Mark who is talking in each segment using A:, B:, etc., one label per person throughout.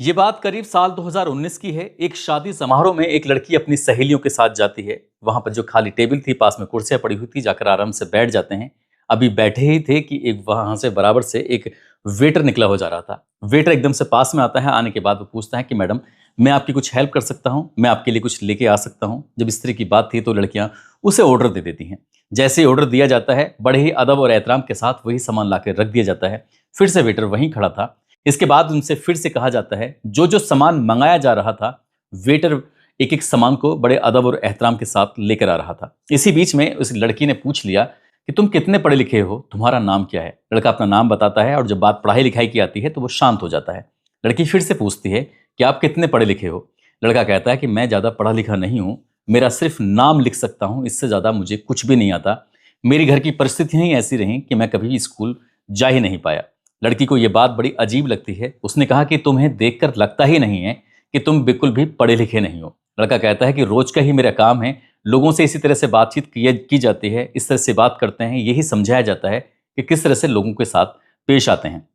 A: ये बात करीब साल 2019 की है। एक शादी समारोह में एक लड़की अपनी सहेलियों के साथ जाती है। वहां पर जो खाली टेबल थी, पास में कुर्सियां पड़ी हुई थी, जाकर आराम से बैठ जाते हैं। अभी बैठे ही थे कि एक वहां से बराबर से एक वेटर निकला हो जा रहा था। वेटर एकदम से पास में आता है। आने के बाद वो पूछता है कि मैडम, मैं आपकी कुछ हेल्प कर सकता हूँ, मैं आपके लिए कुछ लेके आ सकता हूँ। जब इस तरह की बात थी तो लड़कियां उसे ऑर्डर दे देती हैं। जैसे ही ऑर्डर दिया जाता है, बड़े ही अदब और एहतराम के साथ वही सामान ला रख दिया जाता है। फिर से वेटर वहीं खड़ा था। इसके बाद उनसे फिर से कहा जाता है, जो जो सामान मंगाया जा रहा था, वेटर एक एक सामान को बड़े अदब और एहतराम के साथ लेकर आ रहा था। इसी बीच में उस लड़की ने पूछ लिया कि तुम कितने पढ़े लिखे हो, तुम्हारा नाम क्या है। लड़का अपना नाम बताता है और जब बात पढ़ाई लिखाई की आती है तो वो शांत हो जाता है। लड़की फिर से पूछती है कि आप कितने पढ़े लिखे हो। लड़का कहता है कि मैं ज़्यादा पढ़ा लिखा नहीं हूँ, मेरा सिर्फ नाम लिख सकता हूँ, इससे ज़्यादा मुझे कुछ भी नहीं आता। मेरी घर की परिस्थितियाँ ही ऐसी रहीं कि मैं कभी भी स्कूल जा ही नहीं पाया। लड़की को यह बात बड़ी अजीब लगती है। उसने कहा कि तुम्हें देखकर लगता ही नहीं है कि तुम बिल्कुल भी पढ़े लिखे नहीं हो। लड़का कहता है कि रोज का ही मेरा काम है, लोगों से इसी तरह से बातचीत की जाती है, इस तरह से बात करते हैं, यही समझाया जाता है कि किस तरह से लोगों के साथ पेश आते हैं।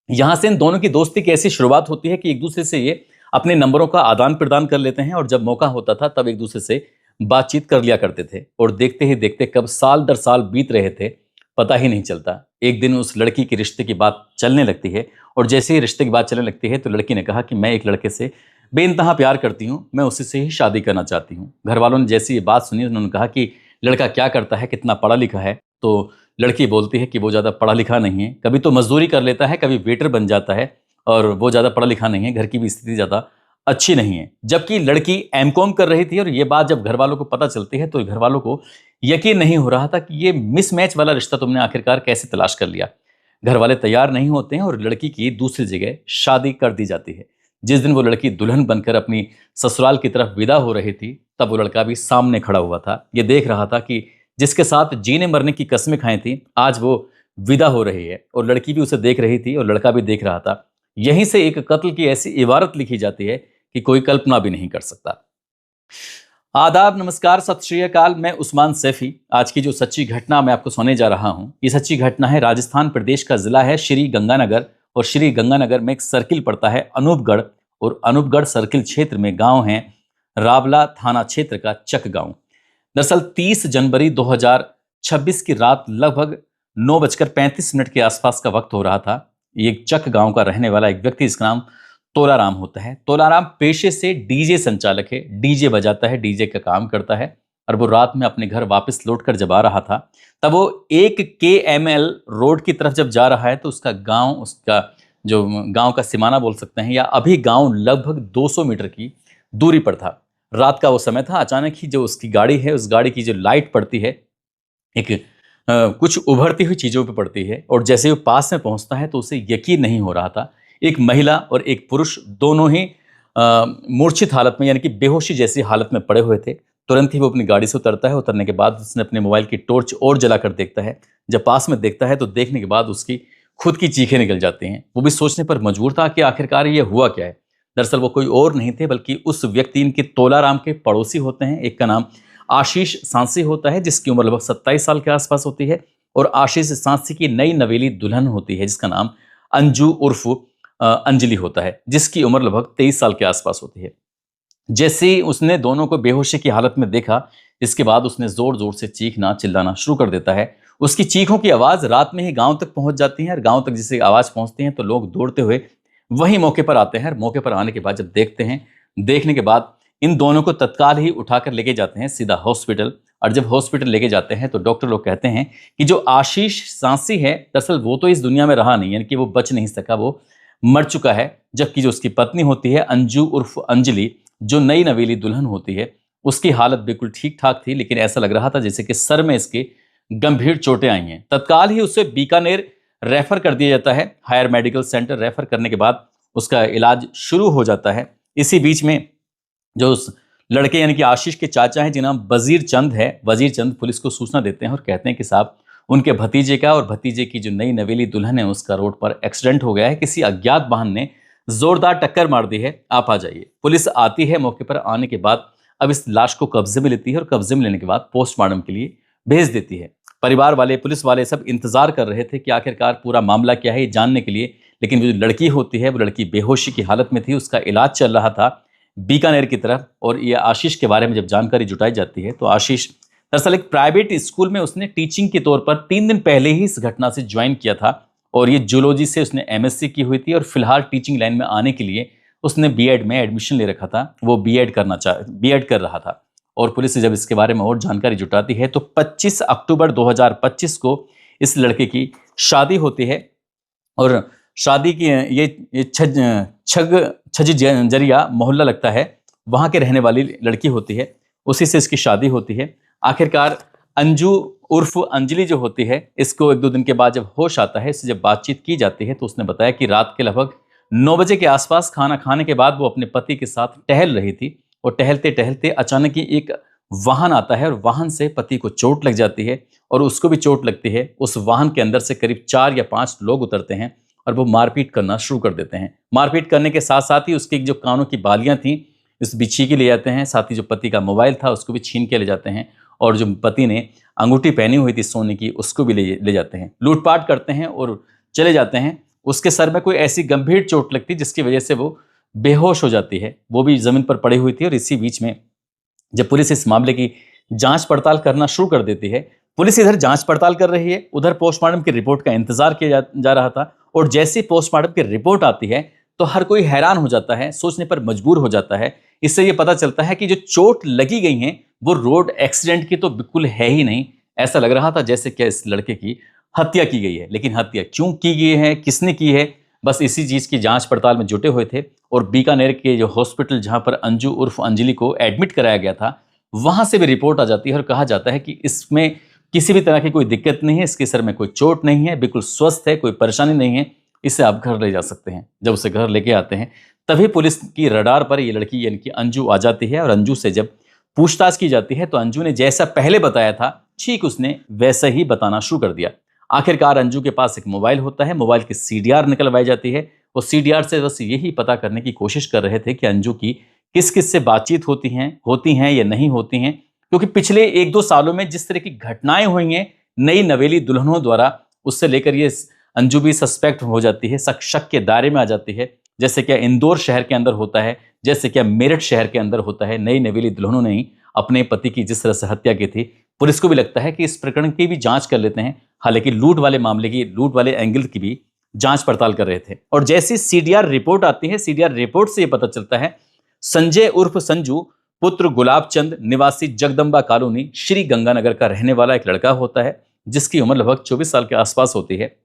A: यहाँ से इन दोनों की दोस्ती की ऐसी शुरुआत होती है कि एक दूसरे से ये अपने नंबरों का आदान प्रदान कर लेते हैं और जब मौका होता था तब एक दूसरे से बातचीत कर लिया करते थे। और देखते ही देखते कब साल दर साल बीत रहे थे, पता ही नहीं चलता। एक दिन उस लड़की के रिश्ते की बात चलने लगती है और जैसे ही रिश्ते की बात चलने लगती है तो लड़की ने कहा कि मैं एक लड़के से बेइंतहा प्यार करती हूँ, मैं उसी से ही शादी करना चाहती हूँ। घर वालों ने जैसी ये बात सुनी, उन्होंने कहा कि लड़का क्या करता है, कितना पढ़ा लिखा है। तो लड़की बोलती है कि वो ज़्यादा पढ़ा लिखा नहीं है, कभी तो मजदूरी कर लेता है, कभी वेटर बन जाता है, और वो ज़्यादा पढ़ा लिखा नहीं है, घर की भी स्थिति ज़्यादा अच्छी नहीं है। जबकि लड़की एमकॉम कर रही थी और ये बात जब घर वालों को पता चलती है तो घर वालों को यकीन नहीं हो रहा था कि ये मिसमैच वाला रिश्ता तुमने आखिरकार कैसे तलाश कर लिया। घर वाले तैयार नहीं होते हैं और लड़की की दूसरी जगह शादी कर दी जाती है। जिस दिन वो लड़की दुल्हन बनकर अपनी ससुराल की तरफ विदा हो रही थी, तब वो लड़का भी सामने खड़ा हुआ था। ये देख रहा था कि जिसके साथ जीने मरने की कस्में खाई थी, आज वो विदा हो रही है। और लड़की भी उसे देख रही थी और लड़का भी देख रहा था। यहीं से एक कत्ल की ऐसी इबारत लिखी जाती है कि कोई कल्पना भी नहीं कर सकता। आदाब, नमस्कार, सत श्री अकाल। मैं उस्मान सैफी। आज की जो सच्ची घटना मैं आपको सुनाने जा रहा हूँ, ये सच्ची घटना है। राजस्थान प्रदेश का जिला है श्री गंगानगर और श्री गंगानगर में एक सर्किल पड़ता है अनूपगढ़, और अनूपगढ़ सर्किल क्षेत्र में गांव है रावला, थाना क्षेत्र का चक गांव। दरअसल 30 जनवरी 2026 की रात लगभग 9:35 के आसपास का वक्त हो रहा था। ये एक चक गांव का रहने वाला एक व्यक्ति, इसका नाम तोलाराम होता है। तोलाराम पेशे से डीजे संचालक है, डीजे बजाता है, डीजे का काम करता है। और वो रात में अपने घर वापस लौटकर जब आ रहा था, तब वो 1 KML रोड की तरफ जब जा रहा है तो उसका जो गांव का सीमाना बोल सकते हैं, या अभी गांव लगभग 200 मीटर की दूरी पर था। रात का वो समय था। अचानक ही जो उसकी गाड़ी है, उस गाड़ी की जो लाइट पड़ती है, एक कुछ उभरती हुई चीज़ों पे पड़ती है। और जैसे वो पास में पहुंचता है तो उसे यकीन नहीं हो रहा था। एक महिला और एक पुरुष दोनों ही मूर्छित हालत में, यानी कि बेहोशी जैसी हालत में पड़े हुए थे। तुरंत ही वो अपनी गाड़ी से उतरता है। उतरने के बाद उसने अपने मोबाइल की टॉर्च और जलाकर देखता है। जब पास में देखता है तो देखने के बाद उसकी खुद की चीखें निकल जाती हैं। वो भी सोचने पर मजबूर था कि आखिरकार ये हुआ क्या है। दरअसल वो कोई और नहीं थे बल्कि उस व्यक्ति, इनके तोलाराम के पड़ोसी होते हैं। एक का नाम आशीष सांसी होता है, जिसकी उम्र लगभग 27 साल के आसपास होती है। और आशीष सांसी की नई नवेली दुल्हन होती है, जिसका नाम अंजू उर्फ अंजलि होता है, जिसकी उम्र लगभग 23 साल के आसपास होती है। जैसे ही उसने दोनों को बेहोशी की हालत में देखा, इसके बाद उसने जोर जोर से चीखना चिल्लाना शुरू कर देता है। उसकी चीखों की आवाज़ रात में ही गांव तक पहुंच जाती है। और गांव तक जैसे आवाज़ पहुंचती है तो लोग दौड़ते हुए वहीं मौके पर आते हैं। और मौके पर आने के बाद जब देखते हैं, देखने के बाद इन दोनों को तत्काल ही उठाकर लेके जाते हैं सीधा हॉस्पिटल। और जब हॉस्पिटल लेके जाते हैं तो डॉक्टर लोग कहते हैं कि जो आशीष सांसी है, दरअसल वो तो इस दुनिया में रहा नहीं, यानी कि वो बच नहीं सका, वो मर चुका है। जबकि जो उसकी पत्नी होती है अंजू उर्फ अंजलि, जो नई नवेली दुल्हन होती है, उसकी हालत बिल्कुल ठीक ठाक थी, लेकिन ऐसा लग रहा था जैसे कि सर में इसके गंभीर चोटें आई हैं। तत्काल ही उसे बीकानेर रेफर कर दिया जाता है। हायर मेडिकल सेंटर रेफर करने के बाद उसका इलाज शुरू हो जाता है। इसी बीच में जो उस लड़के यानी कि आशीष के चाचा हैं, जिनका नाम वजीर चंद है, वजीर चंद पुलिस को सूचना देते हैं और कहते हैं कि साहब, उनके भतीजे का और भतीजे की जो नई नवेली दुल्हन है उसका रोड पर एक्सीडेंट हो गया है, किसी अज्ञात वाहन ने जोरदार टक्कर मार दी है, आप आ जाइए। पुलिस आती है। मौके पर आने के बाद अब इस लाश को कब्जे में लेती है और कब्जे में लेने के बाद पोस्टमार्टम के लिए भेज देती है। परिवार वाले, पुलिस वाले सब इंतजार कर रहे थे कि आखिरकार पूरा मामला क्या है ये जानने के लिए, लेकिन जो लड़की होती है वो लड़की बेहोशी की हालत में थी, उसका इलाज चल रहा था बीकानेर की तरफ। और ये आशीष के बारे में जब जानकारी जुटाई जाती है तो आशीष दरअसल एक प्राइवेट स्कूल में उसने टीचिंग के तौर पर 3 दिन पहले ही इस घटना से ज्वाइन किया था, और ये जूलॉजी से उसने एमएससी की हुई थी और फिलहाल टीचिंग लाइन में आने के लिए उसने बीएड में एडमिशन ले रखा था। वो बीएड कर रहा था। और पुलिस जब इसके बारे में और जानकारी जुटाती है तो 25 अक्टूबर 2025 को इस लड़के की शादी होती है। और शादी की ये छज जरिया मोहल्ला लगता है, वहां के रहने वाली लड़की होती है, उसी से इसकी शादी होती है। आखिरकार अंजू उर्फ अंजलि जो होती है, इसको 1-2 दिन के बाद जब होश आता है, इससे जब बातचीत की जाती है तो उसने बताया कि रात के लगभग 9 बजे के आसपास खाना खाने के बाद वो अपने पति के साथ टहल रही थी, और टहलते टहलते अचानक ही एक वाहन आता है और वाहन से पति को चोट लग जाती है और उसको भी चोट लगती है। उस वाहन के अंदर से करीब 4 या 5 लोग उतरते हैं और वो मारपीट करना शुरू कर देते हैं। मारपीट करने के साथ साथ ही उसकी जो कानों की बालियां थी उस भी छीन के ले जाते हैं, साथ ही जो पति का मोबाइल था उसको भी छीन के ले जाते हैं, और जो पति ने अंगूठी पहनी हुई थी सोने की उसको भी ले जाते हैं, लूटपाट करते हैं और चले जाते हैं। उसके सर में कोई ऐसी गंभीर चोट लगती जिसकी वजह से वो बेहोश हो जाती है, वो भी जमीन पर पड़ी हुई थी। और इसी बीच में जब पुलिस इस मामले की जांच पड़ताल करना शुरू कर देती है, पुलिस इधर जांच पड़ताल कर रही है, उधर पोस्टमार्टम की रिपोर्ट का इंतजार किया जा रहा था। और जैसे पोस्टमार्टम की रिपोर्ट आती है तो हर कोई हैरान हो जाता है, सोचने पर मजबूर हो जाता है। इससे ये पता चलता है कि जो चोट लगी गई हैं वो रोड एक्सीडेंट की तो बिल्कुल है ही नहीं। ऐसा लग रहा था जैसे क्या इस लड़के की हत्या की गई है, लेकिन हत्या क्यों की गई है, किसने की है, बस इसी चीज की जांच पड़ताल में जुटे हुए थे। और बीकानेर के जो हॉस्पिटल जहां पर अंजू उर्फ अंजलि को एडमिट कराया गया था, वहां से भी रिपोर्ट आ जाती है और कहा जाता है कि इसमें किसी भी तरह की कोई दिक्कत नहीं है, इसके सर में कोई चोट नहीं है, बिल्कुल स्वस्थ है, कोई परेशानी नहीं है, इसे आप घर ले जा सकते हैं। जब उसे घर लेके आते हैं तभी पुलिस की रडार पर ये लड़की यानी कि अंजू आ जाती है, और अंजू से जब पूछताछ की जाती है तो अंजू ने जैसा पहले बताया था ठीक उसने वैसा ही बताना शुरू कर दिया। आखिरकार अंजू के पास एक मोबाइल होता है, मोबाइल की सीडीआर निकलवाई जाती है। वो सीडीआर से बस यही पता करने की कोशिश कर रहे थे कि अंजू की किस किस से बातचीत होती हैं या नहीं होती हैं, क्योंकि पिछले 1-2 सालों में जिस तरह की घटनाएं हुई हैं नई नवेली दुल्हनों द्वारा, उससे लेकर ये अंजू भी सस्पेक्ट हो जाती है, शक के दायरे में आ जाती है। जैसे क्या इंदौर शहर के अंदर होता है, जैसे क्या मेरठ शहर के अंदर होता है, नई नवेली दुल्हनों ने ही अपने पति की जिस तरह से हत्या की थी, पुलिस को भी लगता है कि इस प्रकरण की भी जांच कर लेते हैं। हालांकि लूट वाले एंगल की भी जांच पड़ताल कर रहे थे। और जैसी सीडीआर रिपोर्ट आती है, सीडीआर रिपोर्ट से यह पता चलता है संजय उर्फ संजू पुत्र गुलाब चंद निवासी जगदम्बा कॉलोनी श्री गंगानगर का रहने वाला एक लड़का होता है, जिसकी उम्र लगभग 24 साल के आसपास होती है।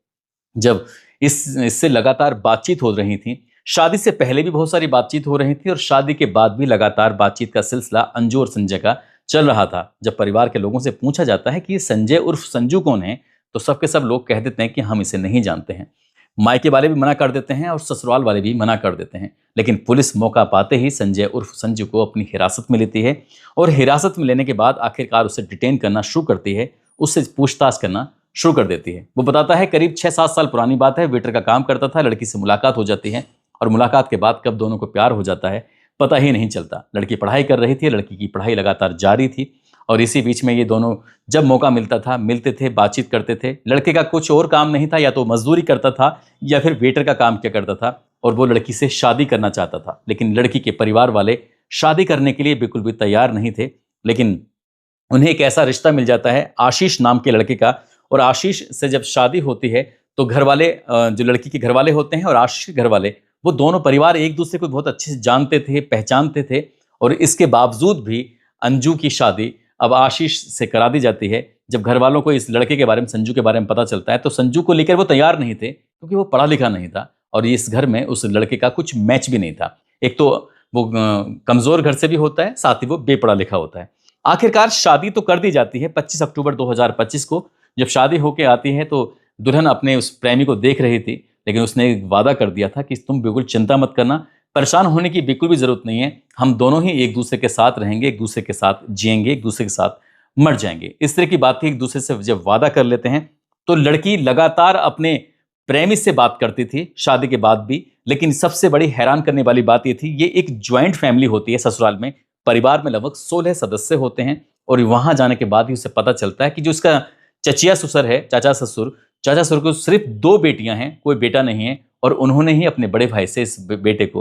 A: जब इससे लगातार बातचीत हो रही थी, शादी से पहले भी बहुत सारी बातचीत हो रही थी और शादी के बाद भी लगातार बातचीत का सिलसिला अंजू और संजय का चल रहा था। जब परिवार के लोगों से पूछा जाता है कि ये संजय उर्फ संजू कौन है, तो सबके सब लोग कह देते हैं कि हम इसे नहीं जानते हैं। मायके वाले भी मना कर देते हैं और ससुराल वाले भी मना कर देते हैं। लेकिन पुलिस मौका पाते ही संजय उर्फ संजू को अपनी हिरासत में लेती है, और हिरासत में लेने के बाद आखिरकार उसे डिटेन करना शुरू करती है, उससे पूछताछ करना शुरू कर देती है। वो बताता है करीब 6-7 साल पुरानी बात है, वेटर का काम करता था, लड़की से मुलाकात हो जाती है, और मुलाकात के बाद कब दोनों को प्यार हो जाता है पता ही नहीं चलता। लड़की पढ़ाई कर रही थी, लड़की की पढ़ाई लगातार जारी थी, और इसी बीच में ये दोनों जब मौका मिलता था मिलते थे, बातचीत करते थे। लड़के का कुछ और काम नहीं था, या तो मजदूरी करता था या फिर वेटर का काम किया करता था, और वो लड़की से शादी करना चाहता था। लेकिन लड़की के परिवार वाले शादी करने के लिए बिल्कुल भी तैयार नहीं थे। लेकिन उन्हें एक ऐसा रिश्ता मिल जाता है आशीष नाम के लड़के का, और आशीष से जब शादी होती है तो घर वाले, जो लड़की के घर वाले होते हैं और आशीष के घर वाले, वो दोनों परिवार एक दूसरे को बहुत अच्छे से जानते थे, पहचानते थे। और इसके बावजूद भी अंजू की शादी अब आशीष से करा दी जाती है। जब घर वालों को इस लड़के के बारे में, संजू के बारे में पता चलता है, तो संजू को लेकर वो तैयार नहीं थे, क्योंकि वो पढ़ा लिखा नहीं था और इस घर में उस लड़के का कुछ मैच भी नहीं था। एक तो वो कमजोर घर से भी होता है, साथ ही वो बेपढ़ा लिखा होता है। आखिरकार शादी तो कर दी जाती है 25 अक्टूबर 2025 को। जब शादी होके आती है तो दुल्हन अपने उस प्रेमी को देख रही थी, लेकिन उसने एक वादा कर दिया था कि तुम बिल्कुल चिंता मत करना, परेशान होने की बिल्कुल भी जरूरत नहीं है, हम दोनों ही एक दूसरे के साथ रहेंगे, एक दूसरे के साथ जिएंगे, एक दूसरे के साथ मर जाएंगे। इस तरह की बात थी। एक दूसरे से जब वादा कर लेते हैं तो लड़की लगातार अपने प्रेमी से बात करती थी शादी के बाद भी। लेकिन सबसे बड़ी हैरान करने वाली बात ये थी, ये एक ज्वाइंट फैमिली होती है ससुराल में, परिवार में लगभग 16 सदस्य होते हैं। और वहां जाने के बाद ही उसे पता चलता है कि जो उसका चचिया ससुर है, चाचा ससुर को सिर्फ 2 बेटियां हैं, कोई बेटा नहीं है, और उन्होंने ही अपने बड़े भाई से इस बेटे को,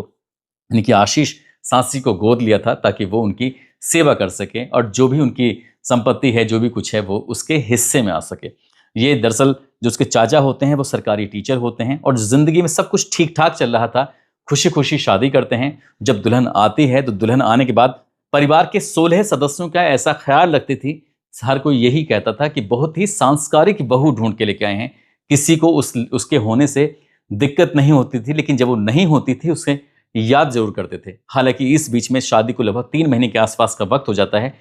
A: यानी कि आशीष सांसी को गोद लिया था ताकि वो उनकी सेवा कर सके और जो भी उनकी संपत्ति है, जो भी कुछ है, वो उसके हिस्से में आ सके। ये दरअसल जो उसके चाचा होते हैं वो सरकारी टीचर होते हैं और जिंदगी में सब कुछ ठीक ठाक चल रहा था, खुशी खुशी शादी करते हैं। जब दुल्हन आती है तो दुल्हन आने के बाद परिवार के 16 सदस्यों का ऐसा ख्याल रखती थी, हर कोई यही कहता था कि बहुत ही सांस्कारिक बहू ढूंढ के लेके आए हैं। किसी को उसके होने से दिक्कत नहीं होती थी, लेकिन जब वो नहीं होती थी उसे याद जरूर करते थे। हालांकि इस बीच में शादी को लगभग 3 महीने के आसपास का वक्त हो जाता है।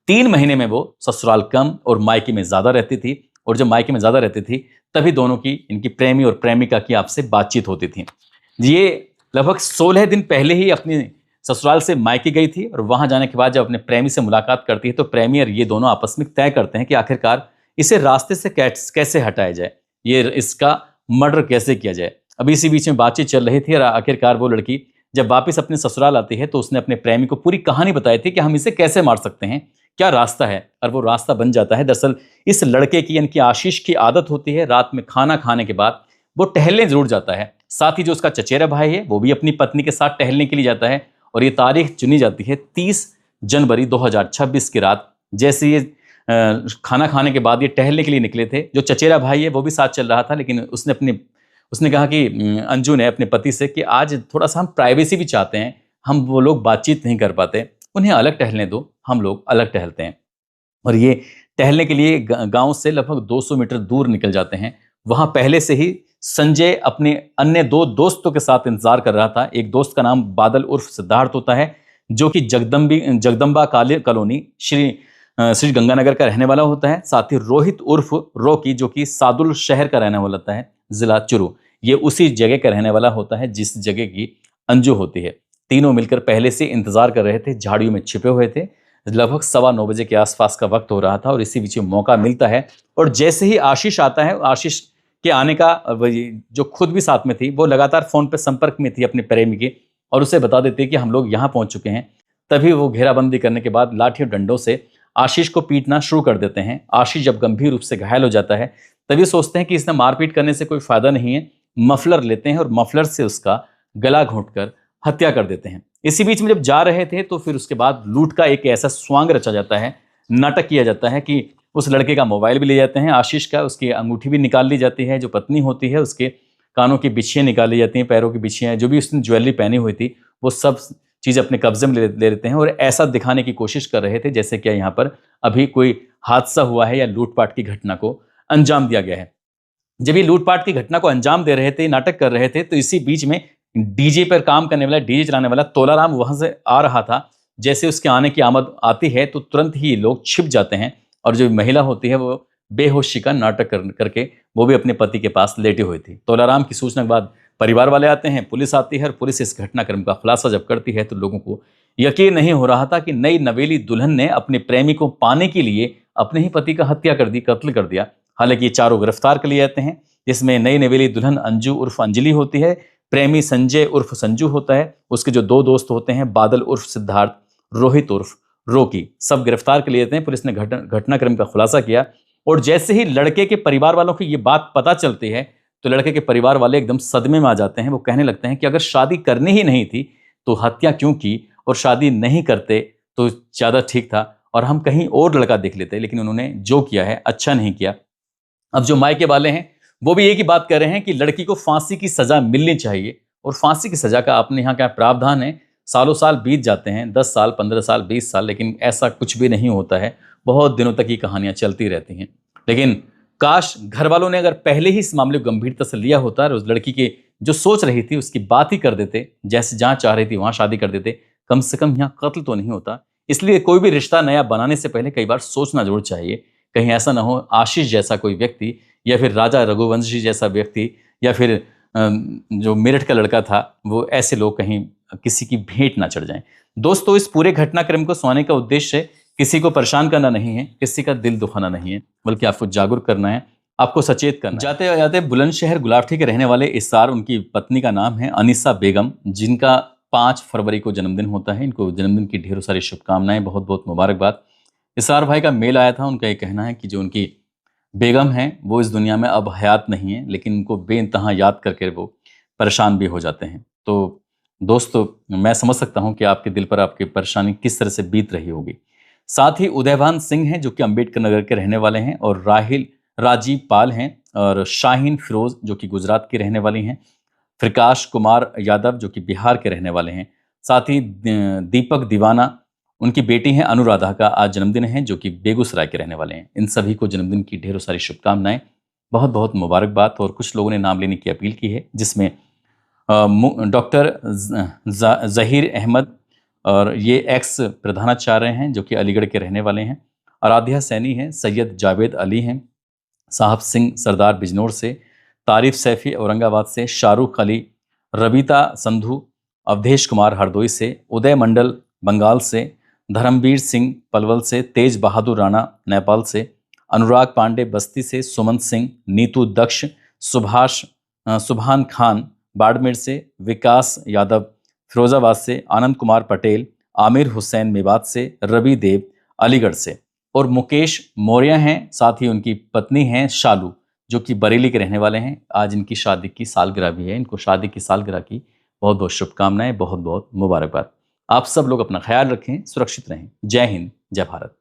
A: 3 महीने में वो ससुराल कम और मायके में ज्यादा रहती थी, और जब मायके में ज्यादा रहती थी तभी दोनों की, इनकी प्रेमी और प्रेमिका की आपसे बातचीत होती थी। ये लगभग 16 दिन पहले ही अपनी ससुराल से मायके गई थी और वहां जाने के बाद जब अपने प्रेमी से मुलाकात करती है तो प्रेमी और ये दोनों आपस में तय करते हैं कि आखिरकार इसे रास्ते से कैसे हटाया जाए, ये इसका मर्डर कैसे किया जाए। अभी इसी बीच में बातचीत चल रही थी और आखिरकार वो लड़की जब वापस अपने ससुराल आती है तो उसने अपने प्रेमी को पूरी कहानी बताई थी कि हम इसे कैसे मार सकते हैं, क्या रास्ता है, और वो रास्ता बन जाता है। दरअसल इस लड़के की, यानी कि आशीष की आदत होती है रात में खाना खाने के बाद वो टहलने जरूर जाता है। साथ ही जो उसका चचेरा भाई है वो भी अपनी पत्नी के साथ टहलने के लिए जाता है और ये तारीख चुनी जाती है 30 जनवरी 2026 की रात। जैसे ये खाना खाने के बाद ये टहलने के लिए निकले थे, जो चचेरा भाई है वो भी साथ चल रहा था, लेकिन उसने कहा कि अंजू ने अपने पति से कि आज थोड़ा सा हम प्राइवेसी भी चाहते हैं, हम वो लोग बातचीत नहीं कर पाते, उन्हें अलग टहलने दो, हम लोग अलग टहलते हैं। और ये टहलने के लिए गांव से लगभग 200 मीटर दूर निकल जाते हैं। वहां पहले से ही संजय अपने अन्य 2 दोस्तों के साथ इंतजार कर रहा था। एक दोस्त का नाम बादल उर्फ सिद्धार्थ होता है, जो कि जगदम्बा कॉलोनी श्री गंगानगर का रहने वाला होता है। साथ ही रोहित उर्फ रोकी, जो कि सादुल शहर का रहने वाला होता है, जिला चुरू, ये उसी जगह का रहने वाला होता है जिस जगह की अंजू होती है। तीनों मिलकर पहले से इंतजार कर रहे थे, झाड़ियों में छिपे हुए थे। लगभग 9:15 बजे के आसपास का वक्त हो रहा था और इसी बीच में मौका मिलता है और जैसे ही आशीष आता है, आशीष के आने का जो खुद भी साथ में थी, वो लगातार फोन पे संपर्क में थी अपने प्रेमी के और उसे बता देती है कि हम लोग यहाँ पहुंच चुके हैं। तभी वो घेराबंदी करने के बाद लाठी और डंडों से आशीष को पीटना शुरू कर देते हैं। आशीष जब गंभीर रूप से घायल हो जाता है तभी सोचते हैं कि इसने मारपीट करने से कोई फायदा नहीं है, मफलर लेते हैं और मफलर से उसका गला घोंटकर हत्या कर देते हैं। इसी बीच में जब जा रहे थे तो फिर उसके बाद लूट का एक ऐसा स्वांग रचा जाता है, नाटक किया जाता है कि उस लड़के का मोबाइल भी ले जाते हैं आशीष का, उसकी अंगूठी भी निकाल ली जाती है, जो पत्नी होती है उसके कानों की बिछियाँ निकाल ली जाती हैं, पैरों की बिछियाँ, जो भी उसने ज्वेलरी पहनी हुई थी वो सब चीज़ अपने कब्जे में ले लेते हैं और ऐसा दिखाने की कोशिश कर रहे थे जैसे कि यहाँ पर अभी कोई हादसा हुआ है या लूटपाट की घटना को अंजाम दिया गया है। जब ये लूटपाट की घटना को अंजाम दे रहे थे, नाटक कर रहे थे, तो इसी बीच में डीजे पर काम करने वाला, डीजे चलाने वाला तोलाराम वहां से आ रहा था। जैसे उसके आने की आमद आती है तो तुरंत ही लोग छिप जाते हैं और जो महिला होती है वो बेहोशी का नाटक करके वो भी अपने पति के पास लेटी हुई थी। तोलाराम की सूचना के बाद परिवार वाले आते हैं, पुलिस आती है और पुलिस इस घटनाक्रम का खुलासा जब करती है तो लोगों को यकीन नहीं हो रहा था कि नई नवेली दुल्हन ने अपने प्रेमी को पाने के लिए अपने ही पति का हत्या कर दी, कत्ल कर दिया। हालांकि ये चारों गिरफ्तार कर लिए जाते हैं, जिसमें नई नवेली दुल्हन अंजू उर्फ अंजलि होती है, प्रेमी संजय उर्फ संजू होता है, उसके जो 2 दोस्त होते हैं बादल उर्फ सिद्धार्थ, रोहित उर्फ रोकी, सब गिरफ्तार कर लिए जाते हैं। पुलिस ने घटनाक्रम का खुलासा किया और जैसे ही लड़के के परिवार वालों को ये बात पता चलती है तो लड़के के परिवार वाले एकदम सदमे में आ जाते हैं। वो कहने लगते हैं कि अगर शादी करनी ही नहीं थी तो हत्या क्यों की, और शादी नहीं करते तो ज़्यादा ठीक था और हम कहीं और लड़का देख लेते, लेकिन उन्होंने जो किया है अच्छा नहीं किया। अब जो मायके वाले हैं वो भी एक ही बात कर रहे हैं कि लड़की को फांसी की सजा मिलनी चाहिए, और फांसी की सजा का अपने यहाँ क्या प्रावधान है, सालों साल बीत जाते हैं, 10 साल, 15 साल, 20 साल, लेकिन ऐसा कुछ भी नहीं होता है। बहुत दिनों तक ये कहानियां चलती रहती हैं। लेकिन काश घर वालों ने अगर पहले ही इस मामले को गंभीरता से लिया होता और उस लड़की के जो सोच रही थी उसकी बात ही कर देते, जैसे जहाँ चाह रही थी वहां शादी कर देते, कम से कम यहाँ कत्ल तो नहीं होता। इसलिए कोई भी रिश्ता नया बनाने से पहले कई बार सोचना जरूर चाहिए, कहीं ऐसा ना हो आशीष जैसा कोई व्यक्ति या फिर राजा रघुवंशी जैसा व्यक्ति या फिर जो मेरठ का लड़का था, वो ऐसे लोग कहीं किसी की भेंट ना चढ़ जाएं। दोस्तों, इस पूरे घटनाक्रम को सुनाने का उद्देश्य किसी को परेशान करना नहीं है, किसी का दिल दुखाना नहीं है, बल्कि आपको जागरूक करना है, आपको सचेत करना। जाते जाते बुलंदशहर गुलाबठी के रहने वाले इसार, उनकी पत्नी का नाम है अनीसा बेगम, जिनका 5 फरवरी को जन्मदिन होता है। इनको जन्मदिन की ढेरों सारी शुभकामनाएं, बहुत बहुत मुबारकबाद। इसार भाई का मेल आया था, उनका ये कहना है कि जो उनकी बेगम है वो इस दुनिया में अब हयात नहीं है, लेकिन उनको बेइंतहा याद करके वो परेशान भी हो जाते हैं। तो दोस्तों, मैं समझ सकता हूँ कि आपके दिल पर आपकी परेशानी किस तरह से बीत रही होगी। साथ ही उदयभान सिंह हैं जो कि अंबेडकर नगर के रहने वाले हैं, और राहिल राजीव पाल हैं, और शाहीन फिरोज जो कि गुजरात की रहने वाली हैं, प्रकाश कुमार यादव जो कि बिहार के रहने वाले हैं। साथ ही दीपक दीवाना, उनकी बेटी हैं अनुराधा का आज जन्मदिन है, जो कि बेगूसराय के रहने वाले हैं। इन सभी को जन्मदिन की ढेरों सारी शुभकामनाएं, बहुत बहुत मुबारकबाद। और कुछ लोगों ने नाम लेने की अपील की है, जिसमें डॉक्टर जहीर अहमद, और ये एक्स प्रधानाचार्य हैं जो कि अलीगढ़ के रहने वाले हैं। आराध्या सैनी हैं, सैयद जावेद अली हैं, साहब सिंह सरदार बिजनौर से, तारिफ सैफी औरंगाबाद से, शाहरुख अली, रबीता संधू अवधेश कुमार हरदोई से, उदय मंडल बंगाल से, धर्मवीर सिंह पलवल से, तेज बहादुर राणा नेपाल से, अनुराग पांडे बस्ती से, सुमंत सिंह, नीतू दक्ष, सुभान खान बाड़मेर से, विकास यादव फिरोजाबाद से, आनंद कुमार पटेल, आमिर हुसैन मेवात से, रवि देव अलीगढ़ से, और मुकेश मौर्य हैं। साथ ही उनकी पत्नी हैं शालू, जो कि बरेली के रहने वाले हैं। आज इनकी शादी की सालगिरह भी है। इनको शादी की सालगिरह की बहुत बहुत शुभकामनाएं, बहुत बहुत मुबारकबाद। आप सब लोग अपना ख्याल रखें, सुरक्षित रहें। जय हिंद, जय भारत।